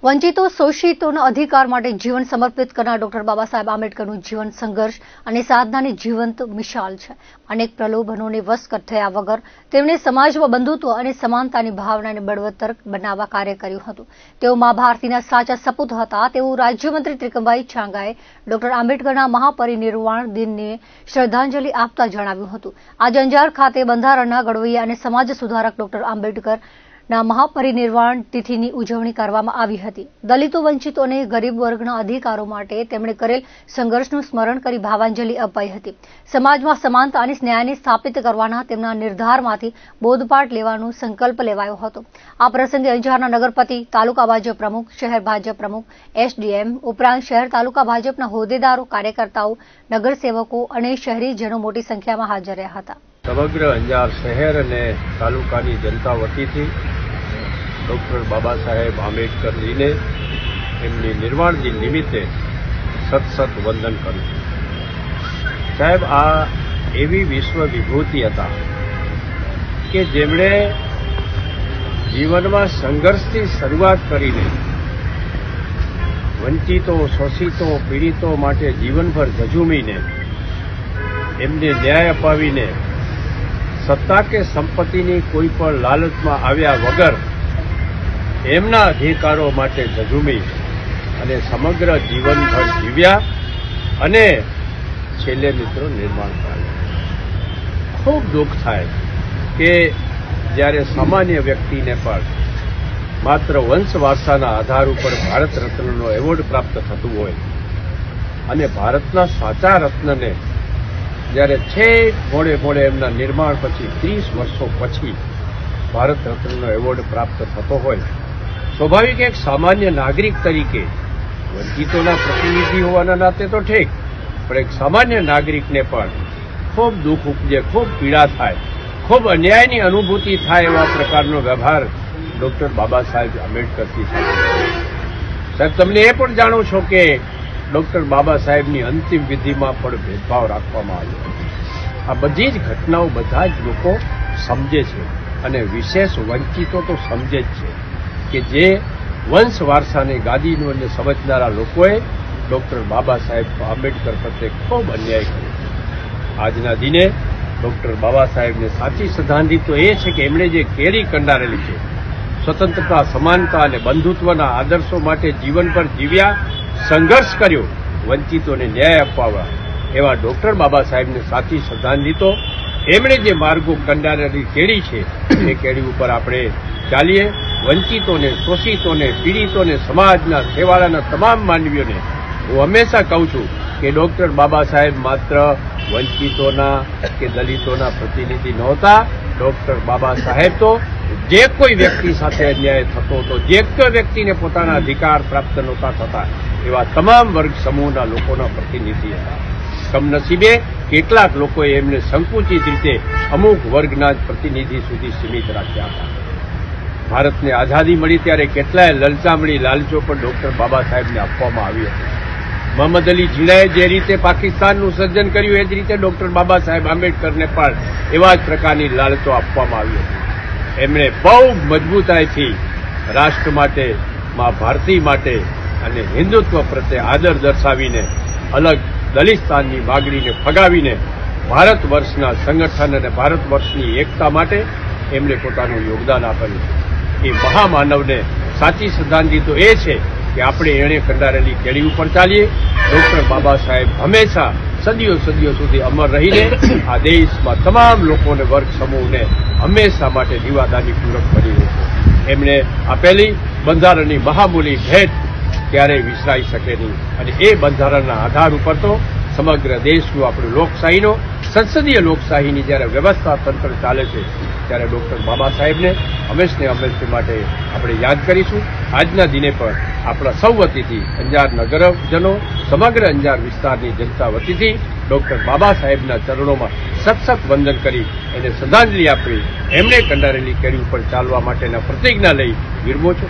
વંચિતો શોષિતોના અધિકાર માટે જીવન સમર્પિત કરનાર ડોક્ટર બાબા સાહેબ આંબેડકરનું જીવન સંઘર્ષ અને સાધનાની જીવંત મિસાલ છે. અનેક પ્રલોભનોને વશ થયા વગર તેમણે સમાજમાં બંધુત્વ અને સમાનતાની ભાવનાને બળવત્તર બનાવવા કાર્ય કર્યું હતું. તેઓ મા ભારતીના સાચા સપૂત હતા તેવું રાજ્યમંત્રી ત્રિકમભાઈ છાંગાએ ડોક્ટર આંબેડકરના મહાપરિનિર્વાણ દિનને શ્રદ્ધાંજલિ આપતા જણાવ્યું હતું. આજે અંજાર ખાતે બંધારણના ઘડવૈયા અને સમાજ સુધારક ડોક્ટર આંબેડકર ના મહાપરિનિર્વાણ તિથિની ઉજવણી કરવામાં આવી હતી. દલિતો, વંચિતો અને ગરીબ વર્ગના અધિકારો માટે તેમણે કરેલ સંઘર્ષનું સ્મરણ કરી ભાવાંજલિ અપાઈ હતી. સમાજમાં સમાનતા અને ન્યાયને સ્થાપિત કરવાના તેમના નિર્ધારમાંથી બોધપાઠ લેવાનો સંકલ્પ લેવાયો હતો. આ પ્રસંગે અંજારના નગરપતિ, તાલુકા ભાજપ પ્રમુખ, શહેર ભાજપ પ્રમુખ, એસડીએમ ઉપરાંત શહેર તાલુકા ભાજપના હોદ્દેદારો, કાર્યકર્તાઓ, નગરસેવકો અને શહેરીજનો મોટી સંખ્યામાં હાજર રહ્યા હતા. સમગ્ર અંજાર શહેર અને તાલુકાની જનતા વતીથી ડોક્ટર બાબા સાહેબ આંબેડકરજીને એમની નિર્વાણ દિન નિમિત્તે સત વંદન કરું. સાહેબ, આ એવી વિશ્વ વિભૂતિ હતા કે જેમણે જીવનમાં સંઘર્ષથી શરૂઆત કરીને વંચિતો, શોષિતો, પીડિતો માટે જીવનભર ઝઝૂમીને એમને ન્યાય અપાવીને સત્તા કે સંપત્તિની કોઈ પણ લાલચમાં આવ્યા વગર એમના અધિકારો માટે ઝઝૂમી અને સમગ્ર જીવનભર જીવ્યા અને છેલ્લે મિત્રો નિર્માણ પામ્યા. ખૂબ દુઃખ થાય કે જ્યારે સામાન્ય વ્યક્તિને પણ માત્ર વંશ વારસાના આધાર ઉપર ભારત રત્નનો એવોર્ડ પ્રાપ્ત થતું હોય અને ભારતના સાચા રત્નને જ્યારે છેક મોડે એમના નિર્માણ પછી 30 વર્ષો પછી ભારત રત્નનો એવોર્ડ પ્રાપ્ત થતો હોય, સ્વાભાવિક એક સામાન્ય નાગરિક તરીકે વંચિતોના પ્રતિનિધિ હોવાના નાતે તો ઠીક, પણ એક સામાન્ય નાગરિકને પણ ખૂબ દુઃખ ઉપજે, ખૂબ પીડા થાય, ખૂબ અન્યાયની અનુભૂતિ થાય એવા પ્રકારનો વ્યવહાર ડોક્ટર બાબા સાહેબ આંબેડકરથી થાય. સાહેબ, તમને એ પણ જાણો છો કે ડોક્ટર બાબા સાહેબની અંતિમ વિધિમાં પણ ભેદભાવ રાખવામાં આવ્યો. આ બધી જ ઘટનાઓ બધા જ લોકો સમજે છે અને વિશેષ વંચિતો તો સમજે જ છે કે જે વંશ વારસાની ગાદીનું અને સમજનારા લોકોએ ડોક્ટર બાબા સાહેબ આંબેડકર પ્રત્યે ખૂબ અન્યાય કર્યો. આજના દિને ડોક્ટર બાબા સાહેબને સાચી શ્રદ્ધાંજલિ તો એ છે કે એમણે જે કેરી કંડારેલી છે, સ્વતંત્રતા, સમાનતા અને બંધુત્વના આદર્શો માટે જીવન પર જીવ્યા, સંઘર્ષ કર્યો, વંચિતોને ન્યાય અપાવવા, એવા ડોક્ટર બાબા સાહેબને સાચી શ્રદ્ધાંજલિ તો એમણે જે માર્ગો કંડારેલી કેળી છે એ કેળી ઉપર આપણે ચાલીએ. વંચિતોને, શોષિતોને, પીડિતોને, સમાજના છેવાડાના તમામ માનવીઓને હું હંમેશા કહું છું કે ડોક્ટર બાબા સાહેબ માત્ર વંચિતોના કે દલિતોના પ્રતિનિધિ નહોતા. ડોક્ટર બાબા સાહેબ તો જે કોઈ વ્યક્તિ સાથે અન્યાય થતો હતો, જે કોઈ વ્યક્તિને પોતાના અધિકાર પ્રાપ્ત નહોતા થતા એવા તમામ વર્ગ સમૂહના લોકોના પ્રતિનિધિ હતા. કમનસીબે કેટલાક લોકોએ એમને સંકુચિત રીતે અમુક વર્ગના જ પ્રતિનિધિ સુધી સીમિત રાખ્યા હતા. ભારતને આઝાદી મળી ત્યારે કેટલાય લલચામણી લાલચો પણ ડોક્ટર બાબા સાહેબને આપવામાં આવી હતી. મોહમ્મદ અલી ઝીણાએ જે રીતે પાકિસ્તાનનું સર્જન કર્યું એ જ રીતે ડોક્ટર બાબા સાહેબ આંબેડકરને પણ એવા જ પ્રકારની લાલચો આપવામાં આવી હતી. એમણે બહુ મજબૂતાઈથી રાષ્ટ્ર માટે, મા ભારતી માટે અને હિન્દુત્વ પ્રત્યે આદર દર્શાવીને અલગ દલિસ્તાનની માગણીને ફગાવીને ભારત વર્ષના સંગઠન અને ભારત વર્ષની એકતા માટે એમણે પોતાનું યોગદાન આપેલું. એ મહામાનવને સાચી શ્રદ્ધાંજલિ તો એ છે કે આપણે એણે કંડારેલી કેળી ઉપર ચાલીએ. ડોક્ટર બાબા સાહેબ હંમેશા સદીઓ સુધી અમર રહીને આ દેશમાં તમામ લોકોને, વર્ગ સમૂહને હંમેશા માટે દીવાદાનીપૂર્વક બની રહેશે. એમણે આપેલી બંધારણની મહામૂલી ભેટ ક્યારેય વિસરાઈ શકે નહીં અને એ બંધારણના આધાર ઉપર તો સમગ્ર દેશનું આપણું લોકશાહીનો, સંસદીય લોકશાહીની જ્યારે વ્યવસ્થા તંત્ર ચાલે છે ત્યારે ડોક્ટર બાબા સાહેબને હંમેશને માટે આપણે યાદ કરીશું. આજના દિને પણ આપણા સૌ વતીથી, અંજાર નગરજનો, સમગ્ર અંજાર વિસ્તારની જનતા વતીથી ડોક્ટર બાબા સાહેબના ચરણોમાં સત વંદન કરી એને શ્રદ્ધાંજલિ આપી એમણે કંડારેલી કેળી ઉપર ચાલવા માટેના પ્રતિજ્ઞા લઈ વિરમો છું.